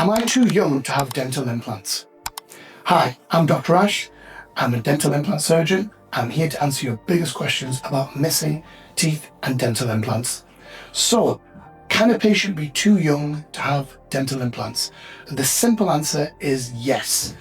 Am I too young to have dental implants? Hi, I'm Dr. Ash. I'm a dental implant surgeon. I'm here to answer your biggest questions about missing teeth and dental implants. So, can a patient be too young to have dental implants? The simple answer is yes.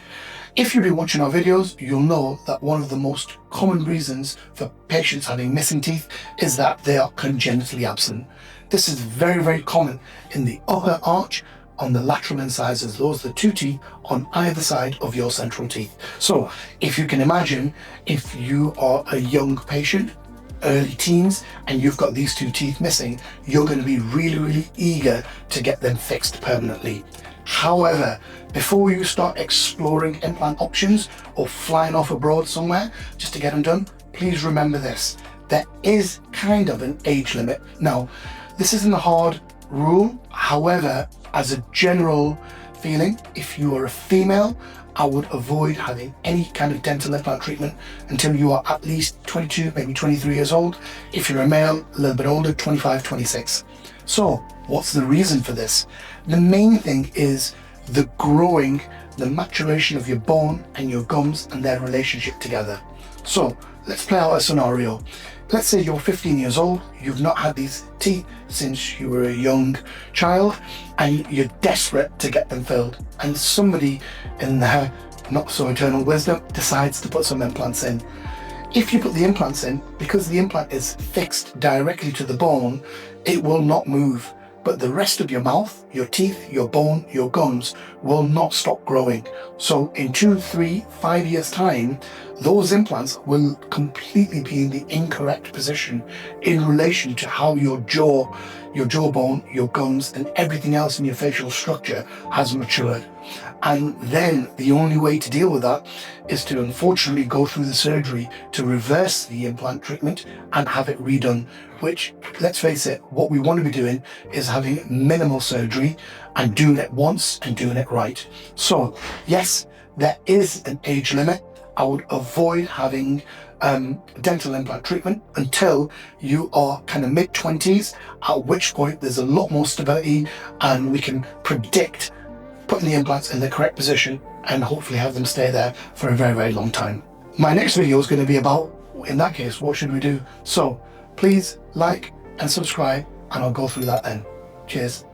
If you've been watching our videos, you'll know that one of the most common reasons for patients having missing teeth is that they are congenitally absent. This is very, very common in the upper arch on the lateral incisors. Those are the two teeth on either side of your central teeth. So if you can imagine, if you are a young patient, early teens, and you've got these two teeth missing, you're going to be really, really eager to get them fixed permanently. However, before you start exploring implant options or flying off abroad somewhere just to get them done, please remember this. There is kind of an age limit. Now, this isn't a hard rule. However, as a general feeling, if you are a female, I would avoid having any kind of dental implant treatment until you are at least 22, maybe 23 years old. If you're a male, a little bit older, 25, 26. So what's the reason for this? The main thing is the maturation of your bone and your gums and their relationship together. So let's play out a scenario. Let's say you're 15 years old, you've not had these teeth since you were a young child, and you're desperate to get them filled. And somebody in their not so eternal wisdom decides to put some implants in. If you put the implants in, because the implant is fixed directly to the bone, it will not move. But the rest of your mouth, your teeth, your bone, your gums will not stop growing. So in 2, 3, 5 years time, those implants will completely be in the incorrect position in relation to how your jawbone, your gums, and everything else in your facial structure has matured. And then the only way to deal with that is to unfortunately go through the surgery to reverse the implant treatment and have it redone, which, let's face it, what we want to be doing is having minimal surgery and doing it once and doing it right. So yes, there is an age limit. I would avoid having dental implant treatment until you are kind of mid-20s, at which point there's a lot more stability and we can predict putting the implants in the correct position and hopefully have them stay there for a very, very long time. My next video is going to be about, in that case, what should we do? So please like and subscribe and I'll go through that then. Cheers.